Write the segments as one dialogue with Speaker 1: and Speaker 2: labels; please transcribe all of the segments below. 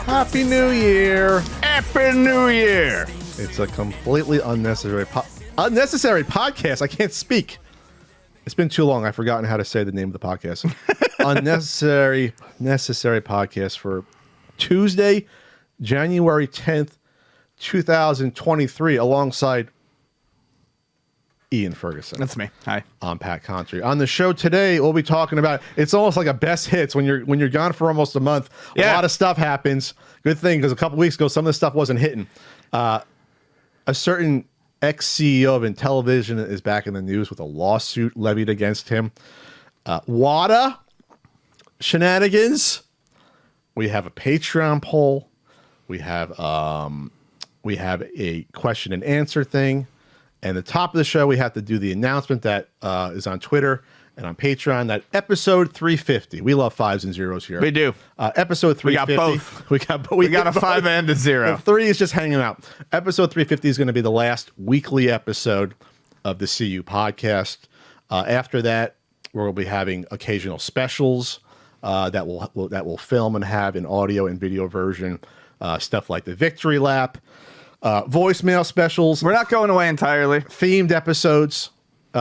Speaker 1: Happy New Year.
Speaker 2: Happy New Year.
Speaker 1: It's a completely unnecessary podcast. I can't speak. It's been too long. I've forgotten how to say the name of the podcast. Necessary podcast for Tuesday, January 10th, 2023, alongside Ian Ferguson.
Speaker 2: That's me. Hi.
Speaker 1: I'm Pat Contry. On the show today, we'll be talking about, it's almost like a best hits when you're gone for almost a month. A lot of stuff happens. Good thing, because a couple weeks ago, some of the stuff wasn't hitting. A certain ex-CEO of Intellivision is back in the news with a lawsuit levied against him. WADA shenanigans. We have a Patreon poll. We have a question and answer thing. And the top of the show, we have to do the announcement that is on Twitter and on Patreon, that episode 350. We love fives and zeros here.
Speaker 2: We do.
Speaker 1: Episode 350.
Speaker 2: We got both.
Speaker 1: We
Speaker 2: got a 5 and a 0.
Speaker 1: The 3 is just hanging out. Episode 350 is going to be the last weekly episode of the CU podcast. After that, we'll be having occasional specials that will film and have in audio and video version. Stuff like the Victory Lap. Voicemail specials.
Speaker 2: We're not going away entirely.
Speaker 1: Themed episodes,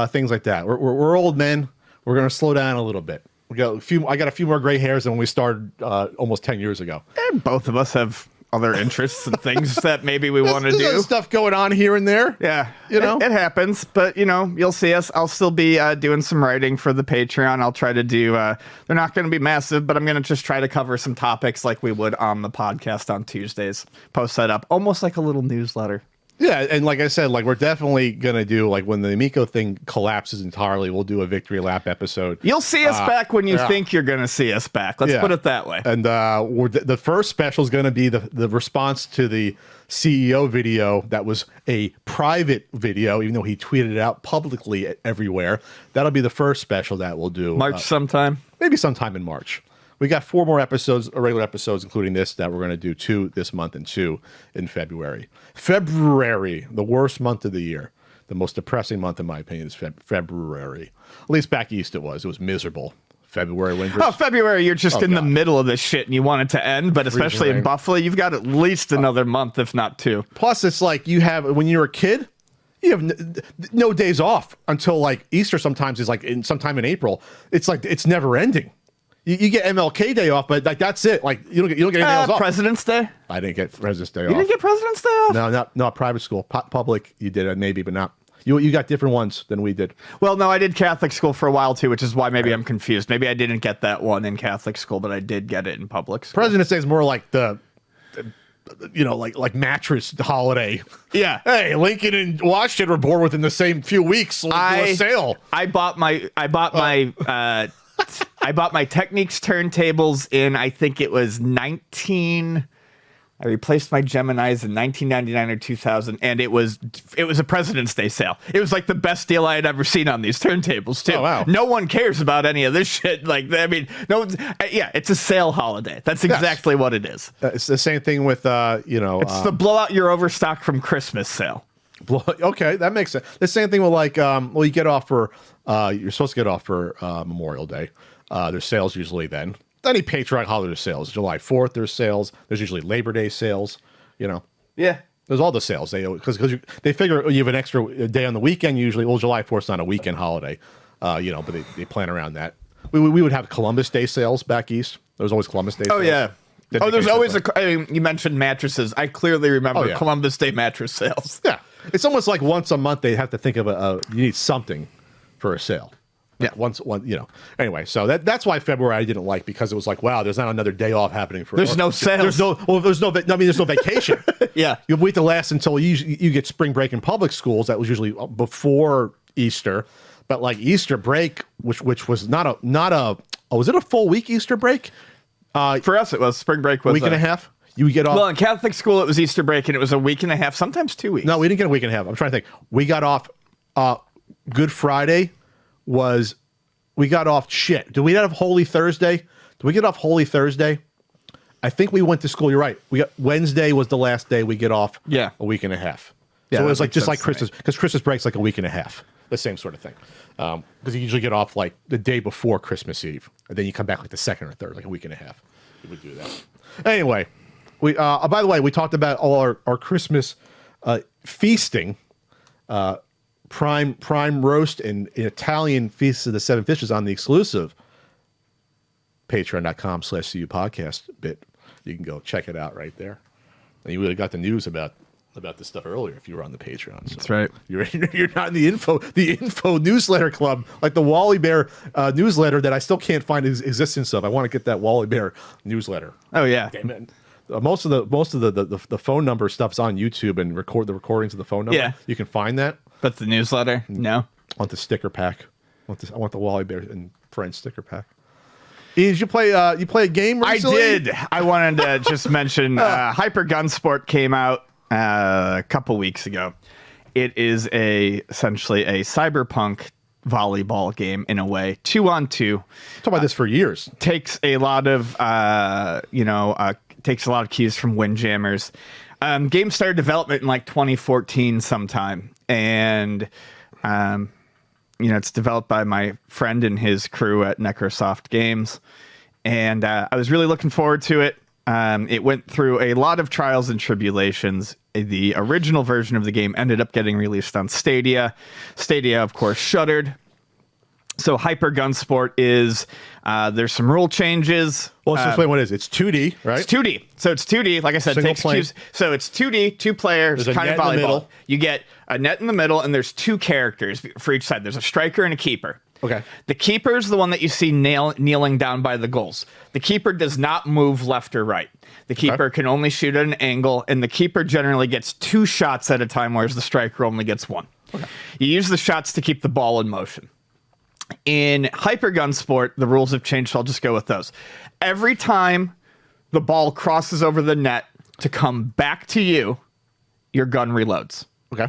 Speaker 1: things like that. We're old men. We're going to slow down a little bit. I got a few more gray hairs than when we started almost 10 years ago.
Speaker 2: And both of us have other interests and things that maybe we want to do.
Speaker 1: There's stuff going on here and there.
Speaker 2: Yeah,
Speaker 1: it
Speaker 2: happens, but you'll see us. I'll still be doing some writing for the Patreon. I'll try to do. They're not going to be massive, but I'm going to just try to cover some topics like we would on the podcast on Tuesdays. Post that up, almost like a little newsletter.
Speaker 1: Yeah, and like I said, we're definitely gonna do, when the Amico thing collapses entirely, we'll do a Victory Lap episode.
Speaker 2: You'll see us back when you think you're gonna see us back. Let's put it that way.
Speaker 1: And the first special is gonna be the response to the CEO video that was a private video, even though he tweeted it out publicly everywhere. That'll be the first special that we'll do.
Speaker 2: March sometime?
Speaker 1: Maybe sometime in March. We got 4 more episodes, regular episodes, including this, that we're going to do 2 this month and 2 in February. February, the worst month of the year. The most depressing month, in my opinion, is February. At least back east it was. It was miserable. February winters.
Speaker 2: Oh, February, you're just in the middle of this shit and you want it to end, but especially in Buffalo, you've got at least another month, if not 2.
Speaker 1: Plus, it's like when you're a kid, you have no days off until Easter sometimes is sometime in April. It's it's never ending. You get MLK Day off, but that's it. You don't get anything else off.
Speaker 2: President's Day?
Speaker 1: I didn't get President's Day off.
Speaker 2: You didn't get President's Day off?
Speaker 1: No, not private school. Public, you did it maybe, but not. You got different ones than we did.
Speaker 2: Well, no, I did Catholic school for a while too, which is why maybe I'm confused. Maybe I didn't get that one in Catholic school, but I did get it in public school.
Speaker 1: President's Day is more like like mattress holiday.
Speaker 2: Yeah.
Speaker 1: Hey, Lincoln and Washington were born within the same few weeks. Let's do a sale.
Speaker 2: I bought my Techniques turntables in, I think it was I replaced my Geminis in 1999 or 2000, and it was a President's Day sale. It was the best deal I had ever seen on these turntables, too.
Speaker 1: Oh, wow.
Speaker 2: No one cares about any of this shit. It's a sale holiday. That's exactly what it is.
Speaker 1: It's the same thing with,
Speaker 2: It's the blow out your overstock from Christmas sale.
Speaker 1: Okay, that makes sense. The same thing with you get off for, you're supposed to get off for Memorial Day. There's sales usually then. Any patriotic holiday sales. July 4th, there's sales. There's usually Labor Day sales.
Speaker 2: Yeah.
Speaker 1: There's all the sales. Because they figure you have an extra day on the weekend usually. Well, July 4th is not a weekend holiday, but they plan around that. We would have Columbus Day sales back east. There was always Columbus Day sales.
Speaker 2: Yeah. There's always you mentioned mattresses. I clearly remember Columbus Day mattress sales.
Speaker 1: Yeah. It's almost like once a month they have to think of you need something for a sale. Yeah, Anyway, so that's why February I didn't like, because it was wow, there's not another day off happening for.
Speaker 2: There's no sales.
Speaker 1: There's no vacation.
Speaker 2: Yeah,
Speaker 1: you wait to last until you get spring break in public schools. That was usually before Easter, but Easter break, which was not a was it a full week Easter break?
Speaker 2: For us, it was spring break was
Speaker 1: a week and a half. You would get off.
Speaker 2: Well, in Catholic school, it was Easter break, and it was a week and a half, sometimes 2 weeks.
Speaker 1: No, we didn't get a week and a half. I'm trying to think. We got off. Good Friday. We got off shit. Did we have Holy Thursday? Did we get off Holy Thursday? I think we went to school. You're right. Wednesday was the last day we get off.
Speaker 2: Yeah.
Speaker 1: A week and a half.
Speaker 2: Yeah,
Speaker 1: so it was just like Christmas, because Christmas break's a week and a half. The same sort of thing. Because you usually get off the day before Christmas Eve, and then you come back the second or third, a week and a half. We would do that. Anyway, We by the way, we talked about all our Christmas feasting, prime roast and Italian feast of the seven fishes on the exclusive patreon.com/CU podcast bit. You can go check it out right there. And you would have got the news about this stuff earlier if you were on the Patreon. So
Speaker 2: that's right.
Speaker 1: You're not in the info newsletter club like the Wally Bear newsletter that I still can't find existence of. I want to get that Wally Bear newsletter.
Speaker 2: Oh yeah.
Speaker 1: Damn it. Most of the phone number stuff's on YouTube and the recordings of the phone number.
Speaker 2: Yeah.
Speaker 1: You can find that.
Speaker 2: But the newsletter, no.
Speaker 1: I want the sticker pack. I want the Wally Bear and Friends sticker pack. Ian, did you play a game recently?
Speaker 2: I did. I wanted to just mention Hyper Gun Sport came out a couple weeks ago. It is essentially a cyberpunk volleyball game in a way, 2-on-2.
Speaker 1: Talk about this for years.
Speaker 2: Takes a lot of cues from Windjammers. Game started development in like 2014 sometime, and it's developed by my friend and his crew at Necrosoft Games, and I was really looking forward to it. It went through a lot of trials and tribulations. The original version of the game ended up getting released on Stadia. Stadia, of course, shuttered. So Hyper Gun Sport is, there's some rule changes.
Speaker 1: Well, let's explain what it is. It's 2D, right?
Speaker 2: It's 2D. So it's 2D. Like I said, takes cues. So it's 2D, two players, kind of volleyball. You get a net in the middle, and there's two characters for each side. There's a striker and a keeper.
Speaker 1: Okay.
Speaker 2: The keeper is the one that you see kneeling down by the goals. The keeper does not move left or right. The keeper can only shoot at an angle, and the keeper generally gets 2 shots at a time, whereas the striker only gets 1. Okay. You use the shots to keep the ball in motion. In Hyper Gun Sport, the rules have changed, so I'll just go with those. Every time the ball crosses over the net to come back to you, your gun reloads.
Speaker 1: Okay.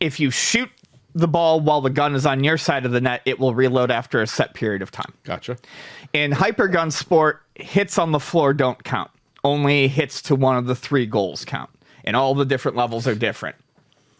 Speaker 2: If you shoot the ball while the gun is on your side of the net, it will reload after a set period of time.
Speaker 1: Gotcha.
Speaker 2: In Hyper Gun Sport, hits on the floor don't count. Only hits to one of the 3 goals count. And all the different levels are different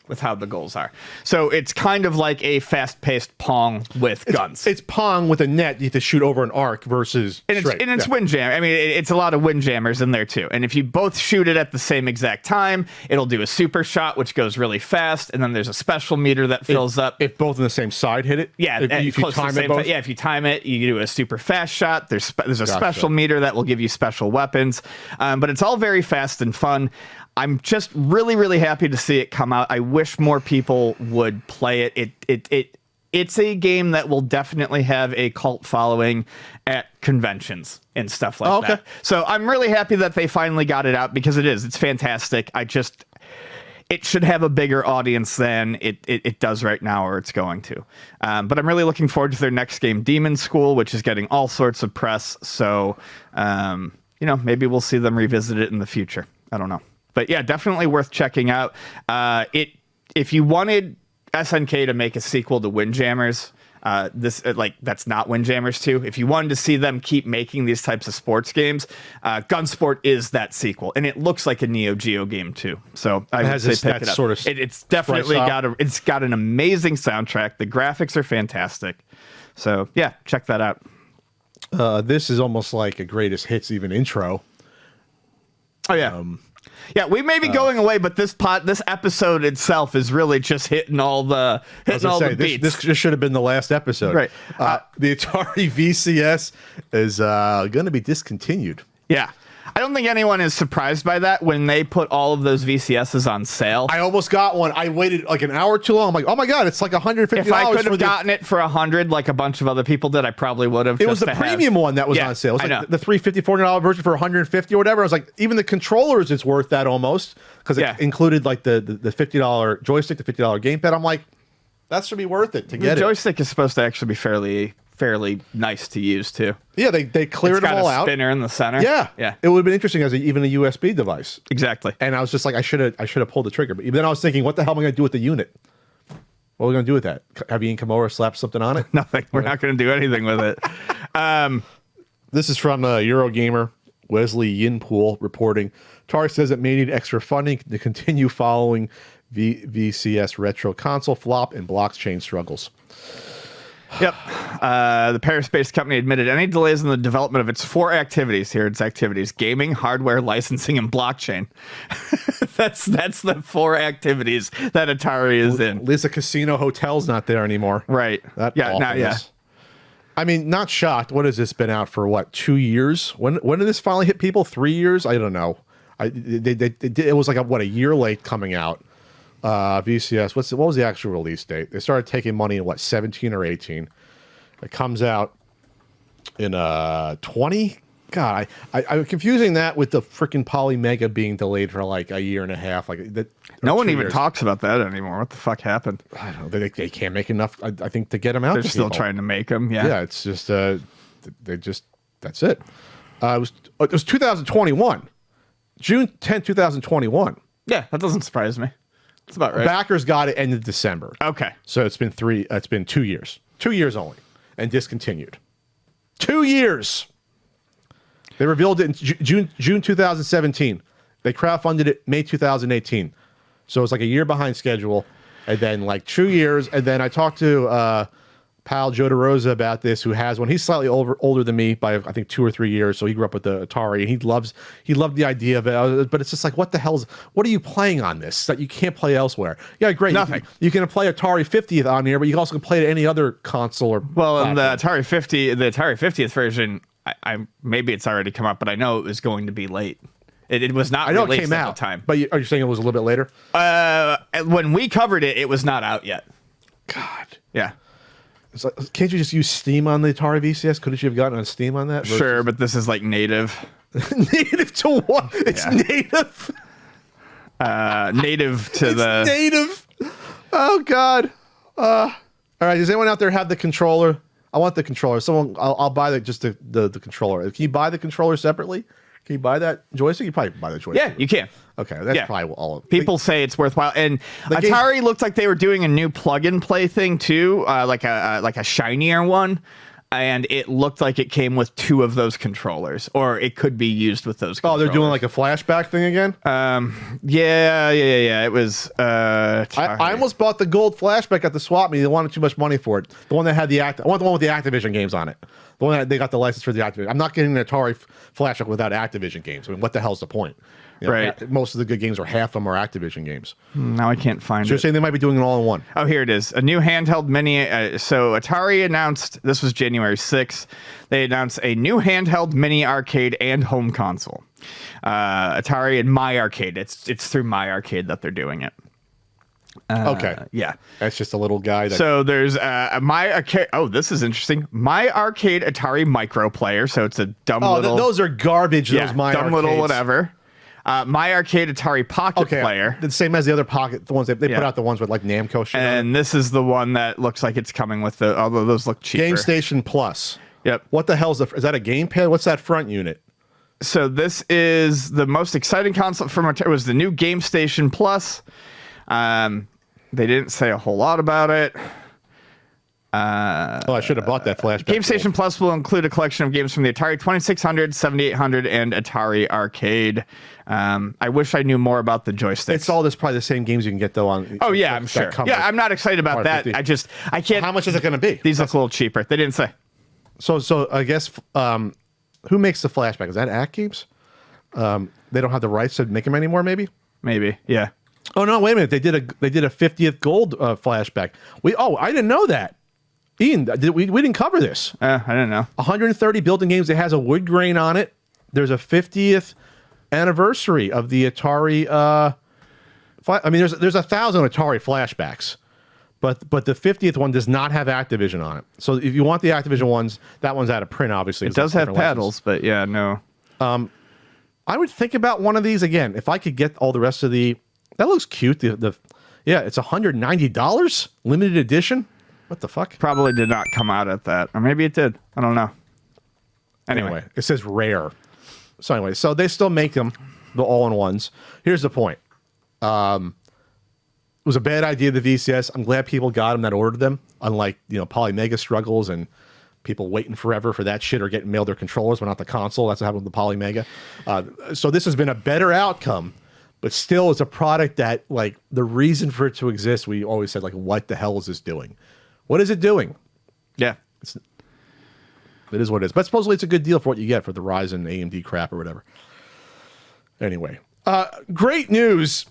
Speaker 2: with how the goals are. So it's kind of like a fast-paced Pong with guns.
Speaker 1: It's Pong with a net you have to shoot over an arc versus straight.
Speaker 2: It's Windjammer. I mean, it's a lot of Windjammers in there too. And if you both shoot it at the same exact time, it'll do a super shot, which goes really fast. And then there's a special meter that fills up.
Speaker 1: If both on the same side hit it?
Speaker 2: Yeah,
Speaker 1: if you time it both?
Speaker 2: Yeah, if you time it, you do a super fast shot. There's a special meter that will give you special weapons. But it's all very fast and fun. I'm just really, really happy to see it come out. I wish more people would play it. It's a game that will definitely have a cult following at conventions and stuff like that. So I'm really happy that they finally got it out because it's fantastic. It should have a bigger audience than it does right now, or it's going to. But I'm really looking forward to their next game, Demon School, which is getting all sorts of press. So, maybe we'll see them revisit it in the future. I don't know. But yeah, definitely worth checking out. If you wanted SNK to make a sequel to Windjammers, that's not Windjammers 2. If you wanted to see them keep making these types of sports games, Gunsport is that sequel, and it looks like a Neo Geo game too. So I would say pick it up.
Speaker 1: Sort of
Speaker 2: it's definitely got an amazing soundtrack. The graphics are fantastic. So yeah, check that out.
Speaker 1: This is almost like a greatest hits even intro.
Speaker 2: Oh yeah. Yeah, we may be going away, but this episode itself is really just hitting all the beats.
Speaker 1: This should have been the last episode.
Speaker 2: Right.
Speaker 1: The Atari VCS is going to be discontinued.
Speaker 2: Yeah. I don't think anyone is surprised by that when they put all of those VCSs on sale.
Speaker 1: I almost got one. I waited like an hour too long. I'm like, oh my God, it's like $150.
Speaker 2: If I could have gotten it for $100 like a bunch of other people did, I probably would have.
Speaker 1: It was the premium one that was on sale. It was like the $350, $400 version for $150 or whatever. I was like, even the controllers, it's worth that almost because it included like the $50 joystick, the $50 gamepad. I'm like, that should be worth it to get it.
Speaker 2: The joystick is supposed to actually be fairly nice to use too.
Speaker 1: Yeah, they cleared them all out.
Speaker 2: It's got a spinner in the center.
Speaker 1: Yeah. It would have been interesting as even a USB device.
Speaker 2: Exactly.
Speaker 1: And I was just like, I should have pulled the trigger. But then I was thinking, what the hell am I going to do with the unit? What are we going to do with that? Have Ian Kimura slap something on it?
Speaker 2: Nothing. We're not going to do anything with it.
Speaker 1: This is from Eurogamer. Wesley Yinpool reporting. Atari says it may need extra funding to continue following VCS retro console flop and blockchain struggles.
Speaker 2: Yep. The Paris-based company admitted any delays in the development of its 4 activities. Here, its activities: gaming, hardware, licensing, and blockchain. that's the 4 activities that Atari is in.
Speaker 1: At least the casino hotel's not there anymore.
Speaker 2: Right.
Speaker 1: That
Speaker 2: Yeah. Now, yeah.
Speaker 1: I mean, not shocked. What has this been out for? What, 2 years? When did this finally hit people? 3 years? I don't know. It was like a year late coming out. VCS. What was the actual release date? They started taking money in 17 or 18. It comes out in 20. God, I'm confusing that with the freaking Polymega being delayed for like a year and a half.
Speaker 2: No one even talks about that anymore. What the fuck happened?
Speaker 1: I don't know. They can't make enough. I think to get them out.
Speaker 2: They're still trying to make them. Yeah.
Speaker 1: Yeah. It's just that's it. It was 2021, June 10th, 2021.
Speaker 2: Yeah, that doesn't surprise me. That's about right.
Speaker 1: Backers got it end of December.
Speaker 2: Okay.
Speaker 1: So it's been 2 years. 2 years only. And discontinued. 2 years. They revealed it in June 2017. They crowdfunded it May 2018. So it's like a year behind schedule. And then 2 years. And then I talked to pal Joe DeRosa about this, who has one. He's slightly older than me by, I think, 2 or 3 years. So he grew up with the Atari, and he loved the idea of it. But it's just like, what are you playing on this that you can't play elsewhere? Yeah, great.
Speaker 2: Nothing.
Speaker 1: You can play Atari 50th on here, but you can also play it any other console or
Speaker 2: and the Atari 50th version, I maybe it's already come out, but I know it was going to be late. It was not.
Speaker 1: I know
Speaker 2: released
Speaker 1: it came
Speaker 2: at
Speaker 1: out.
Speaker 2: the time.
Speaker 1: But are you saying it was a little bit later?
Speaker 2: When we covered it, it was not out yet.
Speaker 1: God.
Speaker 2: Yeah.
Speaker 1: It's like, can't you just use Steam on the Atari VCS? Couldn't you have gotten on Steam on that?
Speaker 2: Sure, but this is like native.
Speaker 1: Native to what? It's native.
Speaker 2: Native to
Speaker 1: it's native. Oh God. All right. Does anyone out there have the controller? I want the controller. I'll buy the controller. Can you buy the controller separately? Can you buy that joystick? You probably buy the joystick.
Speaker 2: Yeah, you can.
Speaker 1: Okay, that's probably all of it.
Speaker 2: People say it's worthwhile, and Atari looked like they were doing a new plug-and-play thing too, like a shinier one, and it looked like it came with 2 of those controllers, or it could be used with those controllers.
Speaker 1: Oh, they're doing like a flashback thing again?
Speaker 2: Yeah. It was.
Speaker 1: I almost bought the gold flashback at the swap meet. They wanted too much money for it. The one that had I want the one with the Activision games on it. The one that they got the license for the Activision. I'm not getting an Atari flashback without Activision games. I mean, what the hell's the point?
Speaker 2: Right.
Speaker 1: Most of the good games, or half of them, are Activision games.
Speaker 2: Now I can't find it.
Speaker 1: So you're saying they might be doing it all in one?
Speaker 2: Oh, here it is. A new handheld mini. So Atari announced, this was January 6th, they announced a new handheld mini arcade and home console. Atari and My Arcade. It's through My Arcade that they're doing it.
Speaker 1: Okay.
Speaker 2: Yeah.
Speaker 1: That's just a little guy.
Speaker 2: So there's My Arcade. Oh, this is interesting. My Arcade Atari Micro Player. So it's a dumb little.
Speaker 1: Those are garbage.
Speaker 2: Yeah,
Speaker 1: those My
Speaker 2: dumb
Speaker 1: Arcades.
Speaker 2: little whatever. My Arcade Atari Pocket Player.
Speaker 1: The same as the other Pocket. The ones they put out, the ones with like Namco shit.
Speaker 2: And this is the one that looks like it's coming with although those look cheaper.
Speaker 1: Game Station Plus.
Speaker 2: Yep.
Speaker 1: What the hell is that a gamepad? What's that front unit?
Speaker 2: So this is the most exciting console from Atari. It was the new Game Station Plus. They didn't say a whole lot about it.
Speaker 1: I should have bought that flashback.
Speaker 2: Game Station Plus will include a collection of games from the Atari 2600, 7800, and Atari Arcade. I wish I knew more about the joysticks.
Speaker 1: It's all probably the same games you can get though on.
Speaker 2: Oh yeah, I'm sure. Yeah, I'm not excited about that. I can't.
Speaker 1: How much is it going to be?
Speaker 2: These look a little cheaper. They didn't say.
Speaker 1: So I guess who makes the flashback? Is that Act Games? They don't have the rights to make them anymore. Maybe.
Speaker 2: Yeah.
Speaker 1: Oh no! Wait a minute. They did a 50th gold flashback. I didn't know that. Ian, we didn't cover this.
Speaker 2: I don't know.
Speaker 1: 130 built-in games. It has a wood grain on it. There's a 50th anniversary of the Atari. There's 1,000 Atari flashbacks, but the 50th one does not have Activision on it. So if you want the Activision ones, that one's out of print. Obviously,
Speaker 2: it does have paddles, but yeah, no.
Speaker 1: I would think about one of these again if I could get all the rest of the. That looks cute. It's $190 limited edition. What the fuck?
Speaker 2: Probably did not come out at that. Or maybe it did. I don't know.
Speaker 1: Anyway, it says rare. So they still make them, the all-in-ones. Here's the point. It was a bad idea, the VCS. I'm glad people got them that ordered them. Unlike, Polymega struggles and people waiting forever for that shit or getting mailed their controllers but not the console. That's what happened with the Polymega. So this has been a better outcome. But still, it's a product that, the reason for it to exist, we always said, what the hell is this doing? What is it doing?
Speaker 2: Yeah.
Speaker 1: It is what it is. But supposedly it's a good deal for what you get for the Ryzen AMD crap or whatever. Anyway, great news.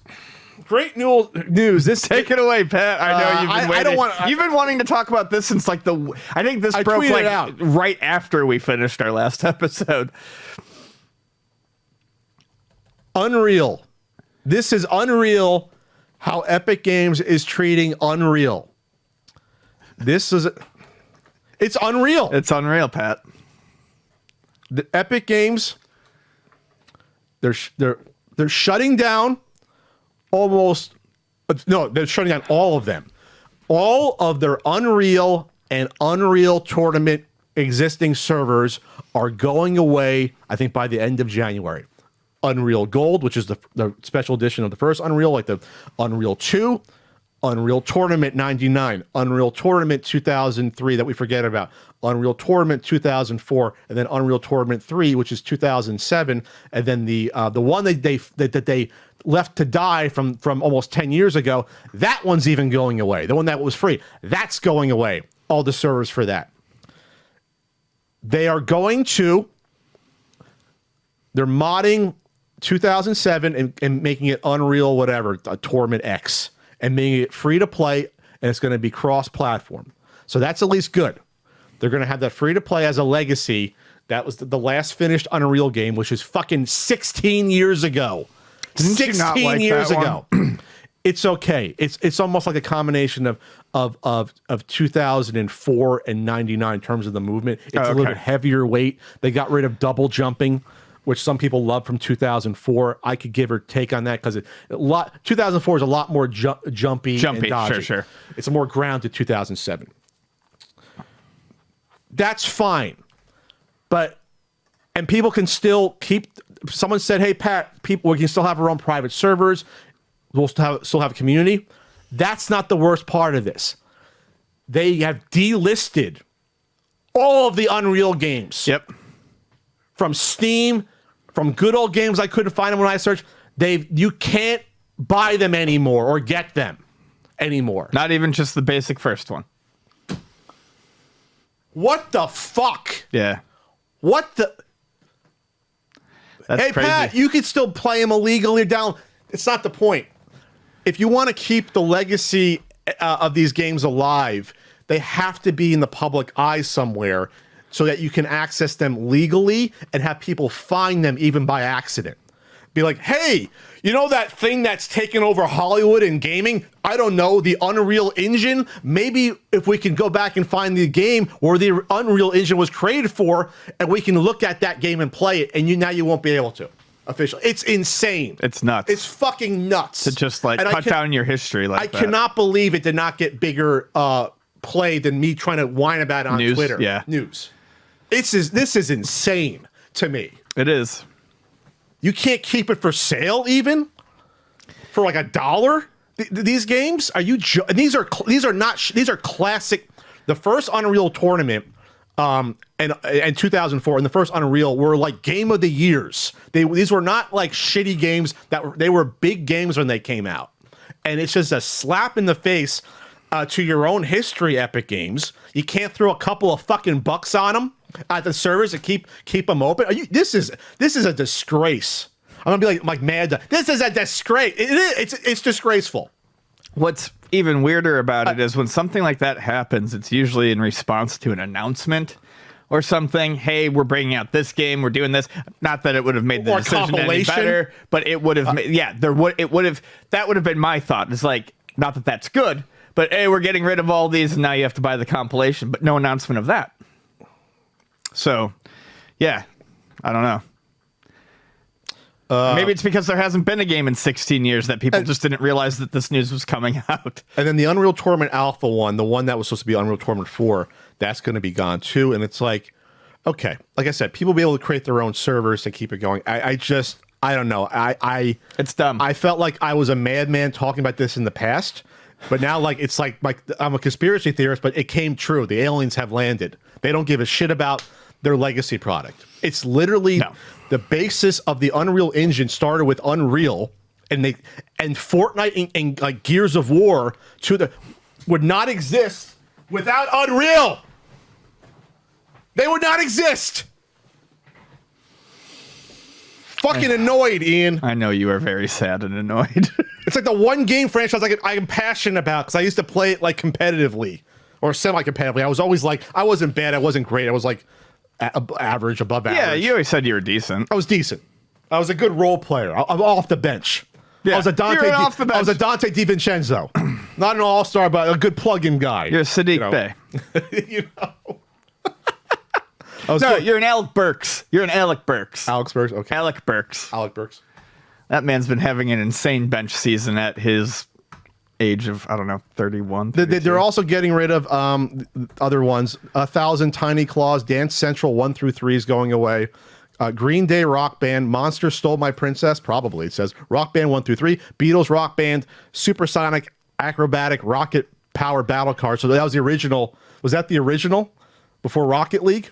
Speaker 1: Great news. This
Speaker 2: Take it away, Pat. I know you've been waiting.
Speaker 1: I don't want.
Speaker 2: You've been wanting to talk about this since like I think this broke
Speaker 1: tweeted
Speaker 2: like
Speaker 1: out
Speaker 2: right after we finished our last episode.
Speaker 1: Unreal. This is unreal. How Epic Games is treating Unreal. It's unreal.
Speaker 2: It's unreal, Pat.
Speaker 1: The Epic Games. They're shutting down. They're shutting down all of them. All of their Unreal and Unreal Tournament existing servers are going away, I think, by the end of January. Unreal Gold, which is the special edition of the first Unreal, like the Unreal 2, Unreal Tournament 99, Unreal Tournament 2003 that we forget about, Unreal Tournament 2004, and then Unreal Tournament 3, which is 2007, and then the one that they left to die from almost 10 years ago, that one's even going away. The one that was free, that's going away. All the servers for that. They're modding 2007 and making it Unreal whatever, a Tournament X, and making it free to play, and it's going to be cross-platform. So that's at least good. They're going to have that free to play as a legacy. That was the last finished Unreal game, which is fucking 16 years ago.
Speaker 2: Didn't
Speaker 1: 16
Speaker 2: you not like
Speaker 1: years
Speaker 2: that
Speaker 1: ago. It's okay. It's almost like a combination of 2004 and 99 in terms of the movement. It's a little bit heavier weight. They got rid of double jumping, which some people love from 2004. I could give or take on that because 2004 is a lot more jumpy and dodgy.
Speaker 2: Sure.
Speaker 1: It's a more grounded 2007. That's fine. And people can still keep. Someone said, "Hey, Pat, we can still have our own private servers. We'll still have a community." That's not the worst part of this. They have delisted all of the Unreal games.
Speaker 2: Yep.
Speaker 1: From Steam, from good old games I couldn't find them when I searched. You can't buy them anymore or get them anymore.
Speaker 2: Not even just the basic first one.
Speaker 1: What the fuck?
Speaker 2: Yeah.
Speaker 1: What the?
Speaker 2: That's
Speaker 1: hey,
Speaker 2: crazy.
Speaker 1: Pat, you can still play them illegally down. It's not the point. If you want to keep the legacy of these games alive, they have to be in the public eye somewhere so that you can access them legally and have people find them even by accident. Be like, hey, you know that thing that's taken over Hollywood and gaming? I don't know, the Unreal Engine? Maybe if we can go back and find the game where the Unreal Engine was created for, and we can look at that game and play it, and now you won't be able to. Officially. It's insane.
Speaker 2: It's nuts.
Speaker 1: It's fucking nuts.
Speaker 2: To just like cut down your history like that.
Speaker 1: I cannot believe it did not get bigger play than me trying to whine about it on Twitter.
Speaker 2: Yeah.
Speaker 1: News. This is insane to me.
Speaker 2: It is.
Speaker 1: You can't keep it for sale even for like $1. These games are these are classic. The first Unreal Tournament and 2004 and the first Unreal were like game of the years. These were not like shitty games they were big games when they came out. And it's just a slap in the face to your own history, Epic Games. You can't throw a couple of fucking bucks on them at the servers and keep them open. This is a disgrace. I'm gonna be like mad. This is a disgrace. It's disgraceful.
Speaker 2: What's even weirder about it is when something like that happens, it's usually in response to an announcement or something. Hey, we're bringing out this game. We're doing this. Not that it would have made the decision any better, but it would have. That would have been my thought. It's like, not that that's good, but hey, we're getting rid of all these, and now you have to buy the compilation. But no announcement of that. So, yeah, I don't know. Maybe it's because there hasn't been a game in 16 years that people just didn't realize that this news was coming out.
Speaker 1: And then the Unreal Tournament Alpha one, the one that was supposed to be Unreal Tournament 4, that's going to be gone too. And it's like, okay, like I said, people will be able to create their own servers to keep it going. I don't know.
Speaker 2: It's dumb.
Speaker 1: I felt like I was a madman talking about this in the past, but now it's like I'm a conspiracy theorist, but it came true. The aliens have landed. They don't give a shit about their legacy product. It's literally the basis of the Unreal Engine started with Unreal, and Fortnite and like Gears of War would not exist without Unreal. They would not exist. Fucking annoyed, Ian.
Speaker 2: I know you are very sad and annoyed.
Speaker 1: It's like the one game franchise I'm passionate about because I used to play it like competitively or semi-competitively. I was always like, I wasn't bad, I wasn't great. I was like average, above average.
Speaker 2: Yeah, you always said you were decent.
Speaker 1: I was decent. I was a good role player. I'm off the bench.
Speaker 2: Yeah,
Speaker 1: I was a Dante DiVincenzo. Not an all-star, but a good plug-in guy.
Speaker 2: You're a Sadiq Bey.
Speaker 1: You know.
Speaker 2: You're an Alec Burks. You're an Alec Burks.
Speaker 1: Alex Burks, okay.
Speaker 2: Alec Burks.
Speaker 1: Alec Burks.
Speaker 2: That man's been having an insane bench season at his age of, I don't know, 31.
Speaker 1: They're also getting rid of other ones. 1,000 Tiny Claws, Dance Central 1 through 3 is going away. Green Day Rock Band, Monster Stole My Princess, probably it says. Rock Band 1 through 3, Beatles Rock Band, Supersonic Acrobatic Rocket Power Battle Card. So that was the original. Was that the original before Rocket League?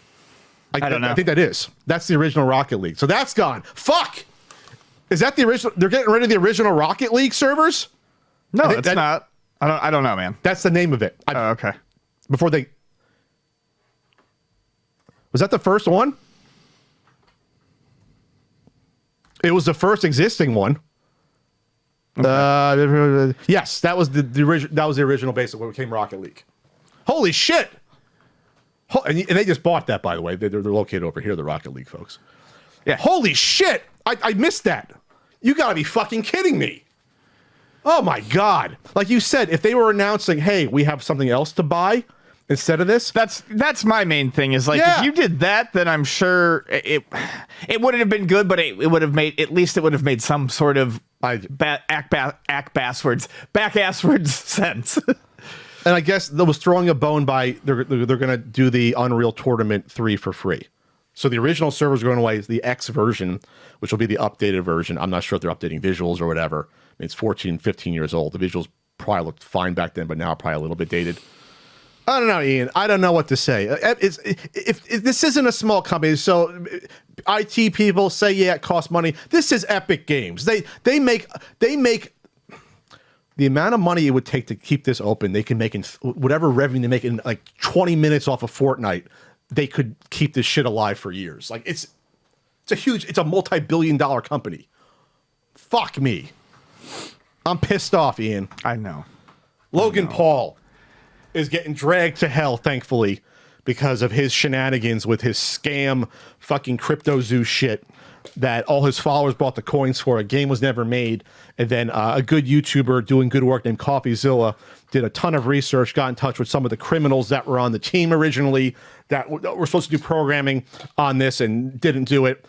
Speaker 2: I don't know.
Speaker 1: I think that is. That's the original Rocket League. So that's gone. Fuck! Is that the original? They're getting rid of the original Rocket League servers?
Speaker 2: No, it's not. I don't know, man.
Speaker 1: That's the name of it.
Speaker 2: Oh, okay.
Speaker 1: Before they... Was that the first one? It was the first existing one. Okay. Yes, that was the original. That was the original base of what became Rocket League. Holy shit! And they just bought that, by the way. They're located over here, the Rocket League folks.
Speaker 2: Yeah.
Speaker 1: Holy shit! I missed that. You gotta be fucking kidding me. Oh my god! Like you said, if they were announcing, "Hey, we have something else to buy," instead of this,
Speaker 2: that's my main thing. Is like if you did that, then I'm sure it wouldn't have been good, but it would have made it would have made some sort of backwards sense.
Speaker 1: And I guess that was throwing a bone by they're going to do the Unreal Tournament 3 for free. So the original servers are going away. The X version, which will be the updated version. I'm not sure if they're updating visuals or whatever. I mean, it's 14, 15 years old. The visuals probably looked fine back then, but now probably a little bit dated. I don't know, Ian. I don't know what to say. If this isn't a small company, so IT people say, yeah, it costs money. This is Epic Games. They make the amount of money it would take to keep this open. They can make in whatever revenue they make in like 20 minutes off of Fortnite. They could keep this shit alive for years. Like it's a multi-billion-dollar company. Fuck me. I'm pissed off, Ian.
Speaker 2: I know.
Speaker 1: Logan Paul is getting dragged to hell, thankfully, because of his shenanigans with his scam fucking CryptoZoo shit that all his followers bought the coins for. A game was never made. And then a good YouTuber doing good work named CoffeeZilla did a ton of research, got in touch with some of the criminals that were on the team originally that were supposed to do programming on this and didn't do it.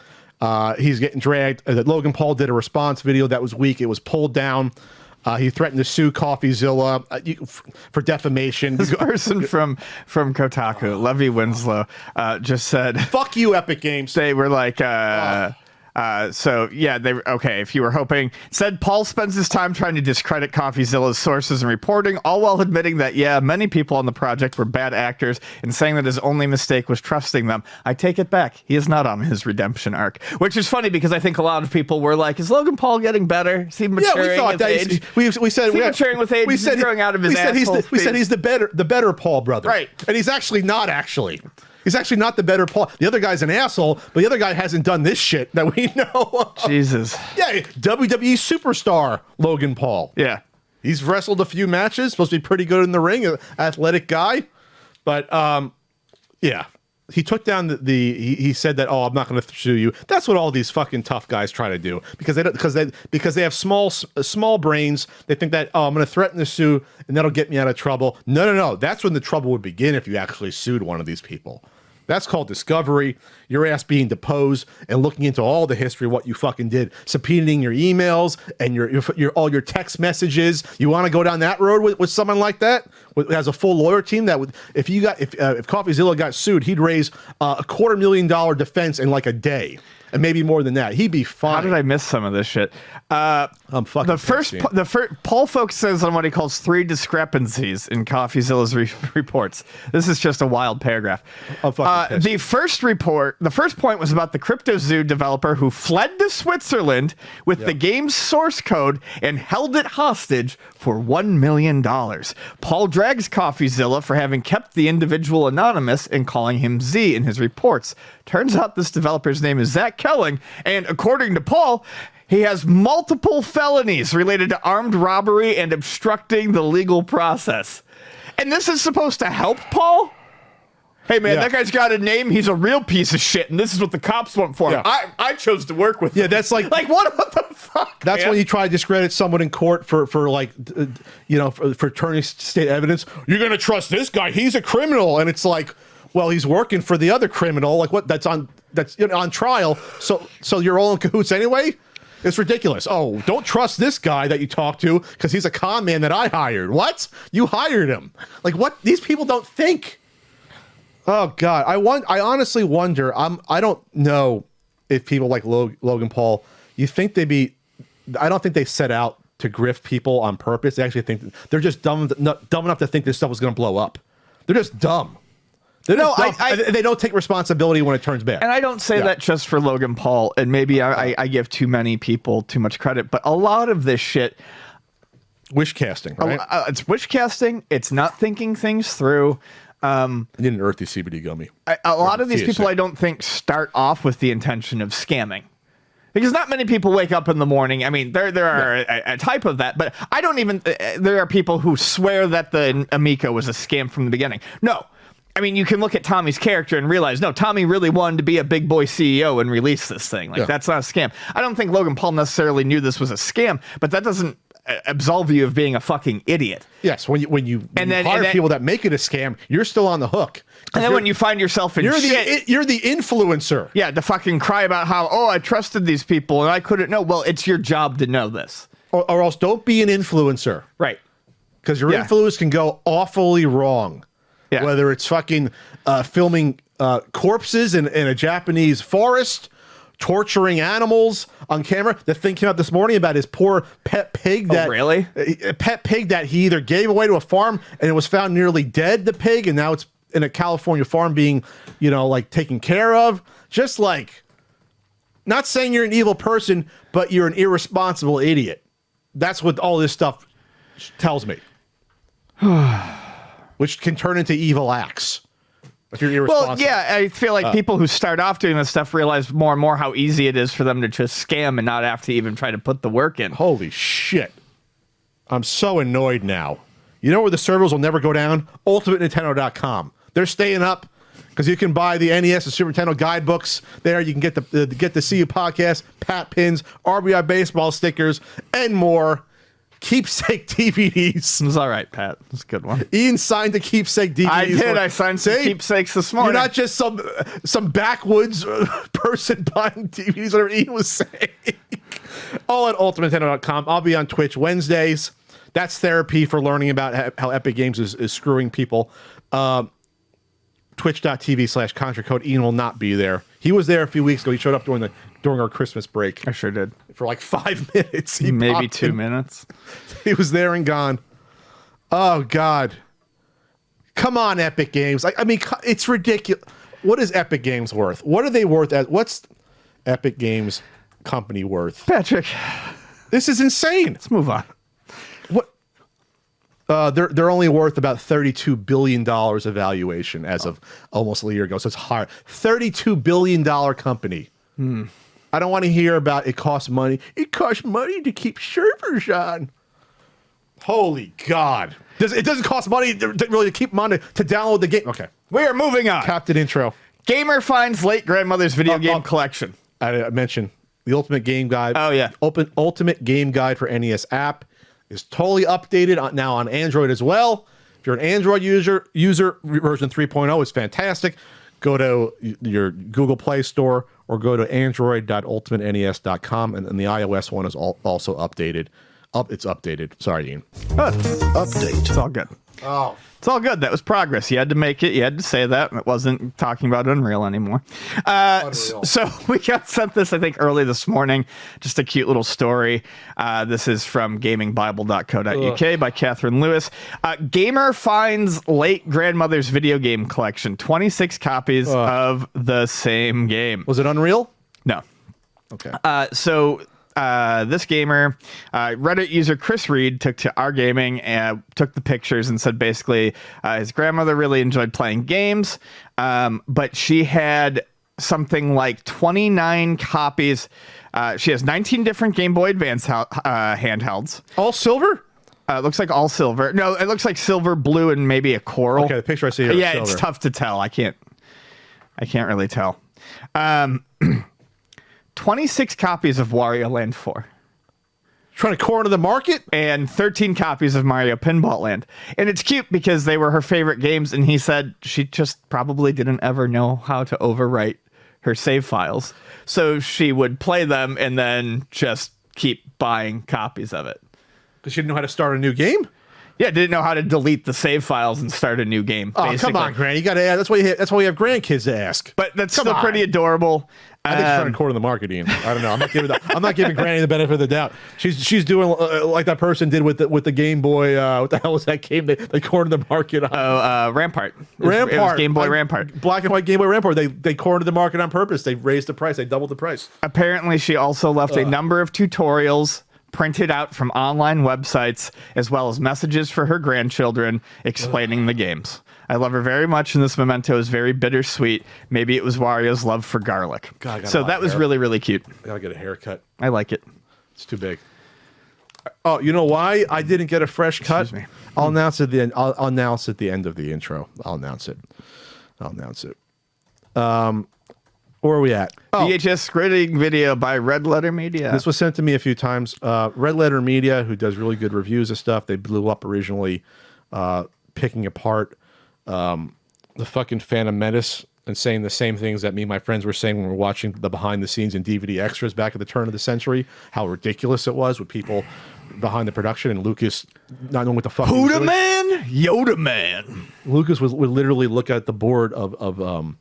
Speaker 1: He's getting dragged. Logan Paul did a response video that was weak. It was pulled down. He threatened to sue CoffeeZilla for defamation.
Speaker 2: This person from Kotaku, Levy Winslow, just said,
Speaker 1: "Fuck you, Epic Games."
Speaker 2: They were like, so yeah, if you were hoping, said Paul spends his time trying to discredit CoffeeZilla's sources and reporting, all while admitting that, yeah, many people on the project were bad actors and saying that his only mistake was trusting them. I take it back. He is not on his redemption arc, which is funny because I think a lot of people were like, is Logan Paul getting better? Is he maturing?
Speaker 1: Yeah, we thought that.
Speaker 2: Age?
Speaker 1: We said
Speaker 2: he's maturing with age. We said growing out of his asshole.
Speaker 1: We said he's the better Paul brother.
Speaker 2: Right.
Speaker 1: And he's actually not actually. He's actually not the better Paul. The other guy's an asshole, but the other guy hasn't done this shit that we know of.
Speaker 2: Jesus.
Speaker 1: Yeah, WWE superstar Logan Paul.
Speaker 2: Yeah.
Speaker 1: He's wrestled a few matches, supposed to be pretty good in the ring, an athletic guy. But, yeah. He took down he said that, oh, I'm not going to sue you. That's what all these fucking tough guys try to do because they have small brains. They think that, oh, I'm going to threaten to sue and that'll get me out of trouble. No. That's when the trouble would begin if you actually sued one of these people. That's called discovery. Your ass being deposed and looking into all the history of what you fucking did, subpoenaing your emails and your all your text messages. You want to go down that road with someone like that? Has a full lawyer team that would, if CoffeeZilla got sued, he'd raise $250,000 defense in like a day. And maybe more than that. He'd be fine.
Speaker 2: How did I miss some of this shit?
Speaker 1: I'm fucking
Speaker 2: the first Paul focuses on what he calls 3 discrepancies in CoffeeZilla's reports. This is just a wild paragraph. The first point was about the CryptoZoo developer who fled to Switzerland with the game's source code and held it hostage for $1 million. Paul dragged frags CoffeeZilla for having kept the individual anonymous and calling him Z in his reports. Turns out this developer's name is Zach Kelling, and according to Paul, he has multiple felonies related to armed robbery and obstructing the legal process. And this is supposed to help Paul? Hey, man, that guy's got a name. He's a real piece of shit, and this is what the cops want for him. I chose to work with him.
Speaker 1: Yeah, that's like
Speaker 2: what the fuck?
Speaker 1: That's when you try to discredit someone in court for turning state evidence. You're going to trust this guy? He's a criminal, and it's like, well, he's working for the other criminal. Like what? That's on trial. So you're all in cahoots anyway. It's ridiculous. Oh, don't trust this guy that you talk to because he's a con man that I hired. What? You hired him? Like what? These people don't think. Oh God, I honestly wonder. I don't know if people like Logan Paul. You think I don't think they set out to grift people on purpose. They actually think they're just dumb enough to think this stuff was going to blow up. They're just dumb. They don't take responsibility when it turns bad.
Speaker 2: And I don't say that just for Logan Paul. And maybe I give too many people too much credit. But a lot of this shit,
Speaker 1: wish casting, right?
Speaker 2: It's wish casting. It's not thinking things through.
Speaker 1: I need an earthy CBD gummy.
Speaker 2: A lot of these people, I don't think, start off with the intention of scamming. Because not many people wake up in the morning. I mean, there are a type of that, but I don't even. There are people who swear that the Amico was a scam from the beginning. No. I mean, you can look at Tommy's character and realize, no, Tommy really wanted to be a big boy CEO and release this thing. Like, that's not a scam. I don't think Logan Paul necessarily knew this was a scam, but that doesn't absolve you of being a fucking idiot.
Speaker 1: Yes, when you hire people that make it a scam, you're still on the hook.
Speaker 2: And then when you find yourself in shit,
Speaker 1: you're the influencer.
Speaker 2: Yeah, to fucking cry about how, I trusted these people and I couldn't know. Well, it's your job to know this.
Speaker 1: Or else don't be an influencer.
Speaker 2: Right.
Speaker 1: Because your influence can go awfully wrong. Yeah. Whether it's fucking filming corpses in a Japanese forest, torturing animals on camera. The thing came out this morning about his poor pet pig. Pet pig that he either gave away to a farm and it was found nearly dead, the pig, and now it's in a California farm being, taken care of. Just like, not saying you're an evil person, but you're an irresponsible idiot. That's what all this stuff tells me. Which can turn into evil acts if you're irresponsible.
Speaker 2: Well, yeah, I feel like people who start off doing this stuff realize more and more how easy it is for them to just scam and not have to even try to put the work in.
Speaker 1: Holy shit. I'm so annoyed now. You know where the servers will never go down? UltimateNintendo.com. They're staying up because you can buy the NES and Super Nintendo guidebooks there. You can get the CU podcast, Pat pins, RBI baseball stickers, and more. Keepsake DVDs.
Speaker 2: It was all right, Pat. It was a good one.
Speaker 1: Ian signed the Keepsake DVDs.
Speaker 2: I did. I signed some keepsakes this morning.
Speaker 1: You're not just some backwoods person buying DVDs, whatever Ian was saying. All at ultimatenintendo.com. I'll be on Twitch Wednesdays. That's therapy for learning about how Epic Games is screwing people. Twitch.tv/Contra Code. Ian will not be there. He was there a few weeks ago. He showed up during our Christmas break.
Speaker 2: I sure did.
Speaker 1: For like 5 minutes.
Speaker 2: Maybe 2 minutes.
Speaker 1: He was there and gone. Oh, God. Come on, Epic Games. I mean, it's ridiculous. What is Epic Games worth? What are they worth? What's Epic Games company worth?
Speaker 2: Patrick.
Speaker 1: This is insane.
Speaker 2: Let's move on.
Speaker 1: What? They're only worth about $32 billion of valuation as of almost a year ago. So it's higher. $32 billion company. I don't want to hear about it costs money. It costs money to keep servers on. Holy God. It doesn't cost money really to keep money to download the game. Okay.
Speaker 2: We are moving on.
Speaker 1: Captain Intro.
Speaker 2: Gamer finds late grandmother's video game collection.
Speaker 1: I mentioned the Ultimate Game Guide.
Speaker 2: Oh, yeah.
Speaker 1: Ultimate Game Guide for NES app is totally updated now on Android as well. If you're an Android user version 3.0 is fantastic. Go to your Google Play Store or go to android.ultimatentes.com, and the iOS one is also updated. It's updated. Sorry, Ian.
Speaker 2: Update. It's all good.
Speaker 1: Oh.
Speaker 2: It's all good. That was progress. You had to make it. You had to say that. It wasn't talking about Unreal anymore. So we got sent this, I think, early this morning. Just a cute little story. This is from gamingbible.co.uk by Catherine Lewis. Gamer finds late grandmother's video game collection. 26 copies of the same game.
Speaker 1: Was it Unreal?
Speaker 2: No.
Speaker 1: Okay.
Speaker 2: So this gamer, Reddit user Chris Reed, took to our gaming and took the pictures and said basically his grandmother really enjoyed playing games, but she had something like 29 copies. She has 19 different Game Boy Advance handhelds.
Speaker 1: All silver?
Speaker 2: It looks like all silver. No, it looks like silver, blue, and maybe a coral.
Speaker 1: Okay, the picture I see here is
Speaker 2: yeah,
Speaker 1: silver.
Speaker 2: It's tough to tell. I can't really tell. 26 copies of Wario Land 4.
Speaker 1: Trying to corner the market?
Speaker 2: And 13 copies of Mario Pinball Land. And it's cute because they were her favorite games, and he said she just probably didn't ever know how to overwrite her save files. So she would play them and then just keep buying copies of it.
Speaker 1: Because she didn't know how to start a new game?
Speaker 2: Yeah, didn't know how to delete the save files and start a new game.
Speaker 1: Oh,
Speaker 2: basically.
Speaker 1: come on, Granny. You got to ask. That's why we have grandkids to ask.
Speaker 2: But that's still pretty adorable.
Speaker 1: I think she's trying to corner the market, Ian. I don't know. I'm not giving Granny the benefit of the doubt. She's doing like that person did with the Game Boy. What the hell was that game? They cornered the market on.
Speaker 2: Oh, Rampart. It was Game Boy Rampart.
Speaker 1: Black and white Game Boy Rampart. They cornered the market on purpose. They raised the price. They doubled the price.
Speaker 2: Apparently, she also left a number of tutorials printed out from online websites, as well as messages for her grandchildren explaining the games. I love her very much, and this memento is very bittersweet. Maybe it was Wario's love for garlic.
Speaker 1: God,
Speaker 2: so that was really, really cute.
Speaker 1: I gotta get a haircut.
Speaker 2: I like it.
Speaker 1: It's too big. Oh, you know why I didn't get a fresh cut?
Speaker 2: Excuse me.
Speaker 1: I'll announce it at the end. I'll announce at the end of the intro. I'll announce it. Where are we at? Oh,
Speaker 2: VHS grading video by Red Letter Media.
Speaker 1: this was sent to me a few times. Red Letter Media, who does really good reviews of stuff, they blew up originally picking apart the fucking Phantom Menace and saying the same things that me and my friends were saying when we were watching the behind the scenes and DVD extras back at the turn of the century. How ridiculous it was with people behind the production and Lucas not knowing what the fuck.
Speaker 2: Huda Man, Yoda Man.
Speaker 1: Lucas would literally look at the board of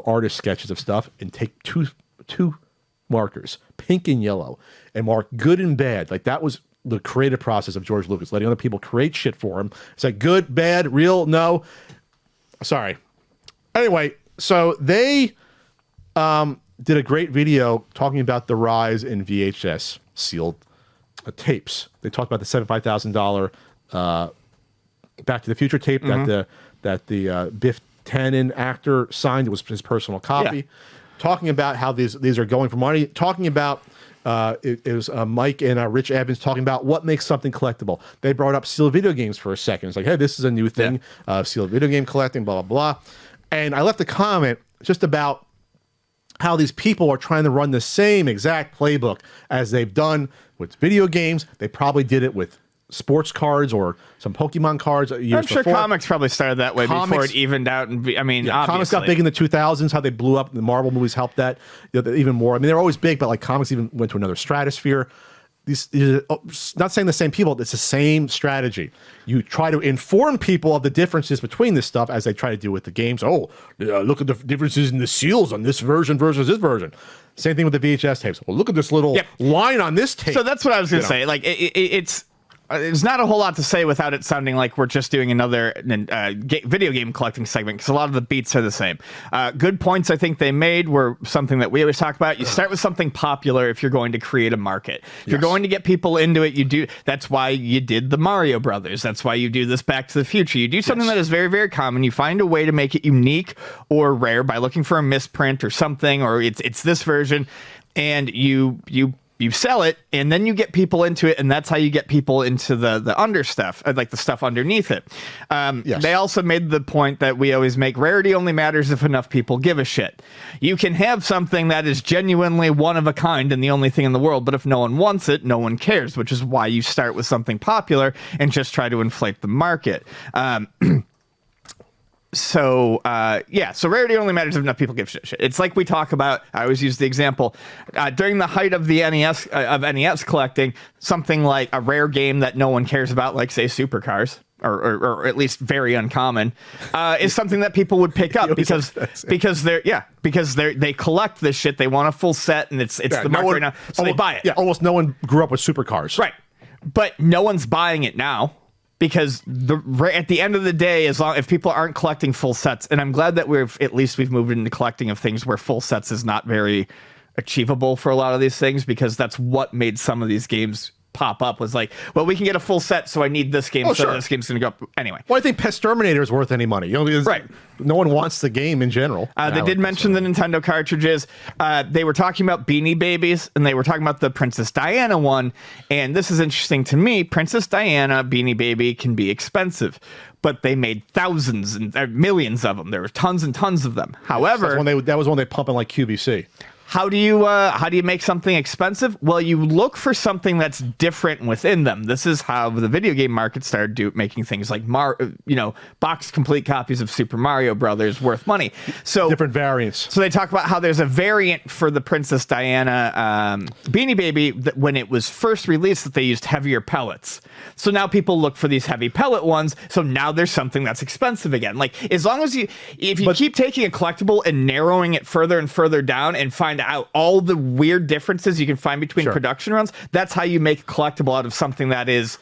Speaker 1: artist sketches of stuff and take two markers, pink and yellow, and mark good and bad. Like that was the creative process of George Lucas, letting other people create shit for him. It's like good, bad, real, no. Sorry. Anyway, so they did a great video talking about the rise in VHS sealed tapes. They talked about the $75,000 Back to the Future tape that the Biff Tannen actor signed. It was his personal copy.
Speaker 2: Yeah.
Speaker 1: Talking about how these are going for money. Talking about it was Mike and Rich Evans talking about what makes something collectible. They brought up sealed video games for a second. It's like, hey, this is a new thing. Sealed video game collecting, blah, blah, blah. And I left a comment just about how these people are trying to run the same exact playbook as they've done with video games. They probably did it with sports cards or some Pokemon cards years
Speaker 2: I'm sure
Speaker 1: before.
Speaker 2: comics probably started that way before it evened out. And obviously.
Speaker 1: Comics got big in the 2000s, how they blew up. The Marvel movies helped that even more. I mean, they're always big, but like comics even went to another stratosphere. These not saying the same people, it's the same strategy. You try to inform people of the differences between this stuff as they try to do with the games. Oh, look at the differences in the seals on this version versus this version. Same thing with the VHS tapes. Well, look at this little line on this tape.
Speaker 2: So that's what I was going to say. Like it's not a whole lot to say without it sounding like we're just doing another video game collecting segment, because a lot of the beats are the same. Good points I think they made were something that we always talk about. You start with something popular if you're going to create a market. If you're going to get people into it, you do. That's why you did the Mario Brothers. That's why you do this Back to the Future. You do something that is very, very common. You find a way to make it unique or rare by looking for a misprint or something, or it's this version, and you sell it, and then you get people into it, and that's how you get people into the under stuff, like the stuff underneath it. They also made the point that we always make: rarity only matters if enough people give a shit. You can have something that is genuinely one of a kind and the only thing in the world, but if no one wants it, no one cares, which is why you start with something popular and just try to inflate the market. So rarity only matters if enough people give shit. It's like we talk about. I always use the example during the height of the NES collecting, something like a rare game that no one cares about, like say Supercars, or at least very uncommon, is something that people would pick up because they collect this shit. They want a full set, and it's the market right now, so they buy it.
Speaker 1: Yeah, almost no one grew up with Supercars,
Speaker 2: right? But no one's buying it now. Because at the end of the day, if people aren't collecting full sets, and I'm glad that we've moved into collecting of things where full sets is not very achievable for a lot of these things, because that's what made some of these games pop up, was like, well, we can get a full set, so I need this game, so this game's gonna go up anyway.
Speaker 1: Well, I think Pest Terminator is worth any money, because
Speaker 2: right.
Speaker 1: No one wants the game in general.
Speaker 2: They did mention the Nintendo cartridges. They were talking about Beanie Babies, and they were talking about the Princess Diana one, and this is interesting to me. Princess Diana Beanie Baby can be expensive, but they made thousands and millions of them. There were tons and tons of them. However,
Speaker 1: that was when they pump in like QVC.
Speaker 2: How do you make something expensive? Well, you look for something that's different within them. This is how the video game market started making things like box complete copies of Super Mario Brothers worth money. So
Speaker 1: different variants.
Speaker 2: So they talk about how there's a variant for the Princess Diana Beanie Baby that when it was first released, that they used heavier pellets. So now people look for these heavy pellet ones. So now there's something that's expensive again. Like, as long as if you keep taking a collectible and narrowing it further and further down and find out all the weird differences you can find between production runs, that's how you make a collectible out of something that is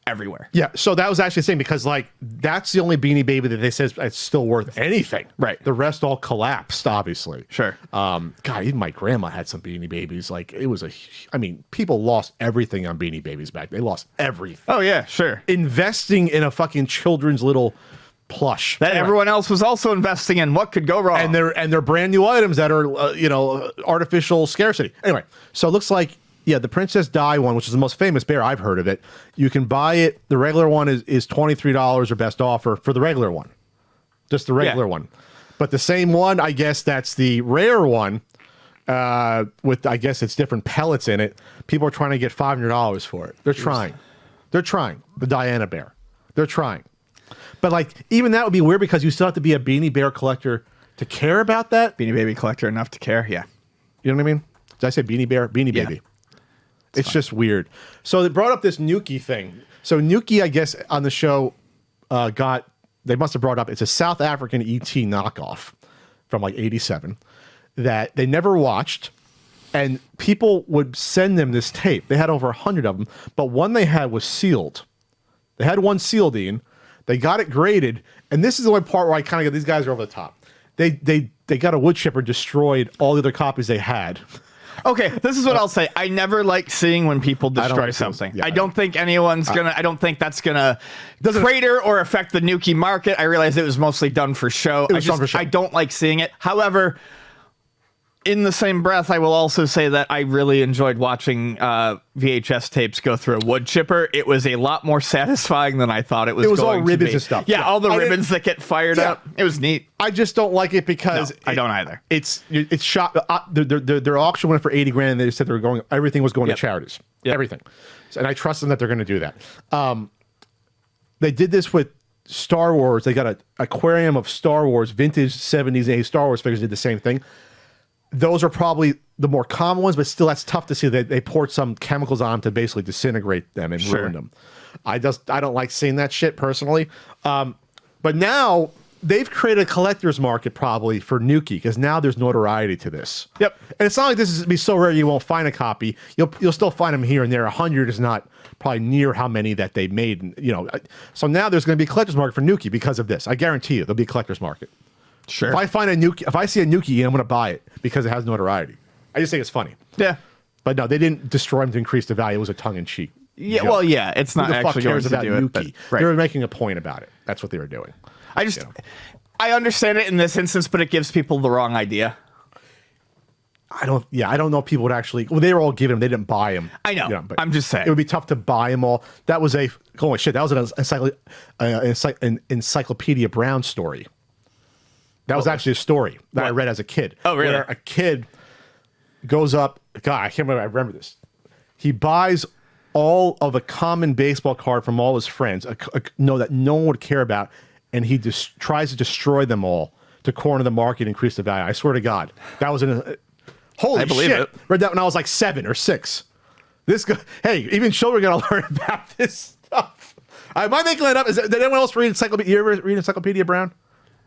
Speaker 2: everywhere.
Speaker 1: Yeah, so that was actually the same, because like that's the only Beanie Baby that they say it's still worth anything.
Speaker 2: Right.
Speaker 1: The rest all collapsed, obviously.
Speaker 2: Sure.
Speaker 1: God, even my grandma had some Beanie Babies. Like, it was people lost everything on Beanie Babies back. They lost everything.
Speaker 2: Oh yeah, sure.
Speaker 1: Investing in a fucking children's little plush
Speaker 2: that everyone else was also investing in. What could go wrong?
Speaker 1: And they're brand new items that are artificial scarcity. Anyway, so it looks like the Princess Di one, which is the most famous bear, I've heard of it. You can buy it. The regular one is $23 or best offer for the regular one, just the regular one. But the same one, I guess that's the rare one. With I guess it's different pellets in it. People are trying to get $500 for it. They're trying. They're trying. The Diana bear. They're trying. But like, even that would be weird, because you still have to be a Beanie Bear collector to care about that.
Speaker 2: Beanie Baby collector enough to care, yeah.
Speaker 1: You know what I mean? Did I say Beanie Bear? Beanie Baby. It's just weird. So they brought up this Nuki thing. So Nuki, I guess, on the show, they must have brought up, it's a South African ET knockoff from like 87 that they never watched. And people would send them this tape. They had over 100 of them, but one they had was sealed. They had one sealed, Ian. They got it graded, and this is the only part where I kind of get, these guys are over the top. They got a wood chipper, destroyed all the other copies they had.
Speaker 2: Okay, this is what I'll say. I never like seeing when people destroy something. I don't think anyone's gonna. I don't think that's gonna crater or affect the Nuki market. I realize it was mostly done for show. I don't like seeing it. However, in the same breath, I will also say that I really enjoyed watching VHS tapes go through a wood chipper. It was a lot more satisfying than I thought it was.
Speaker 1: It was all ribbons and stuff.
Speaker 2: Yeah, all the ribbons that get fired out. It was neat.
Speaker 1: I just don't like it because
Speaker 2: I don't either.
Speaker 1: It's shot. Their auction went for $80,000. And they said everything was going to charities. Everything, and I trust them that they're going to do that. They did this with Star Wars. They got an aquarium of Star Wars, vintage 70s, 80s Star Wars figures. Did the same thing. Those are probably the more common ones, but still, that's tough to see. They poured some chemicals on them to basically disintegrate them and ruin them. I don't like seeing that shit personally. But now they've created a collector's market probably for Nuki, because now there's notoriety to this. Yep. And it's not like this is be so rare you won't find a copy. You'll still find them here and there. 100 is not probably near how many that they made. So now there's going to be a collector's market for Nuki because of this. I guarantee you there'll be a collector's market.
Speaker 2: Sure.
Speaker 1: If I see a Nuki, I'm going to buy it because it has notoriety. I just think it's funny.
Speaker 2: Yeah.
Speaker 1: But no, they didn't destroy them to increase the value. It was a tongue-in-cheek.
Speaker 2: Yeah. Joke. Well, yeah. It's not actually going to do it. But,
Speaker 1: They were making a point about it. That's what they were doing.
Speaker 2: I understand it in this instance, but it gives people the wrong idea.
Speaker 1: I don't know if people would actually. Well, they were all given them. They didn't buy them.
Speaker 2: I know. But I'm just saying
Speaker 1: it would be tough to buy them all. That was holy shit. That was an Encyclopedia Brown story. That was actually a story that I read as a kid.
Speaker 2: Oh, really?
Speaker 1: Where a kid goes up. God, I can't remember. I remember this. He buys all of a common baseball card from all his friends, that no one would care about, and he tries to destroy them all to corner the market, increase the value. I swear to God, that was holy
Speaker 2: I believe
Speaker 1: shit.
Speaker 2: It.
Speaker 1: Read that when I was like 7 or 6. This guy, hey, even children are gonna learn about this stuff. Am I making that up? Did anyone else read Encyclopedia? You ever read Encyclopedia Brown?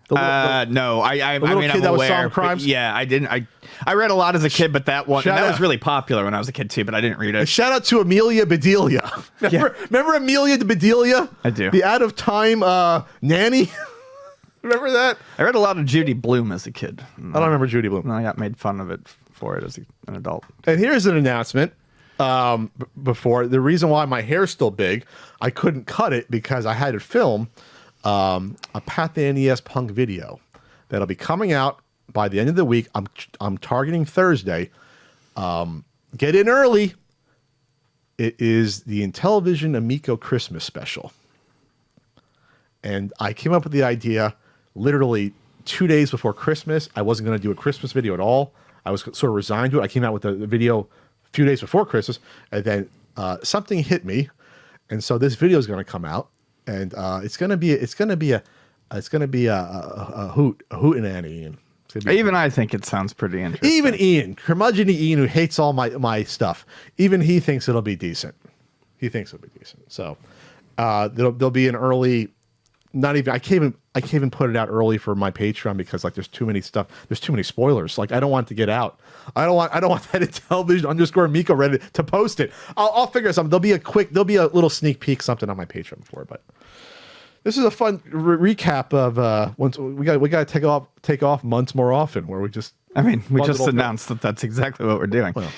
Speaker 2: No, I mean,
Speaker 1: kid
Speaker 2: I'm
Speaker 1: that was
Speaker 2: aware.
Speaker 1: solving crimes?
Speaker 2: Yeah, I didn't. I read a lot as a kid, but that was really popular when I was a kid too. But I didn't read it.
Speaker 1: Shout out to Amelia Bedelia. Remember Amelia Bedelia?
Speaker 2: I do.
Speaker 1: The out of time nanny. Remember that?
Speaker 2: I read a lot of Judy Blume as a kid.
Speaker 1: I don't remember Judy Blume.
Speaker 2: I got made fun of it for it as an adult.
Speaker 1: And here's an announcement. Before the reason why my hair's still big, I couldn't cut it because I had to film a Pat the NES Punk video that'll be coming out by the end of the week. I'm targeting Thursday. Get in early. It is the Intellivision Amico Christmas special. And I came up with the idea literally 2 days before Christmas. I wasn't going to do a Christmas video at all. I was sort of resigned to it. I came out with the video a few days before Christmas, and then something hit me. And so this video is going to come out, and it's going to be a hootenanny, Ian.
Speaker 2: Even I think it sounds pretty interesting.
Speaker 1: Even Ian, curmudgeon Ian, who hates all my stuff, even he thinks it'll be decent. He thinks it'll be decent. So there'll be an early. Not even I can't even put it out early for my Patreon because like there's too many spoilers. Like I don't want it to get out. I don't want that Intellivision_Amico Reddit to post it. I'll figure something. There'll be a little sneak peek something on my Patreon before, but this is a fun recap of once we got to take off months more often where we just
Speaker 2: we just announced that that's exactly what we're doing. Well,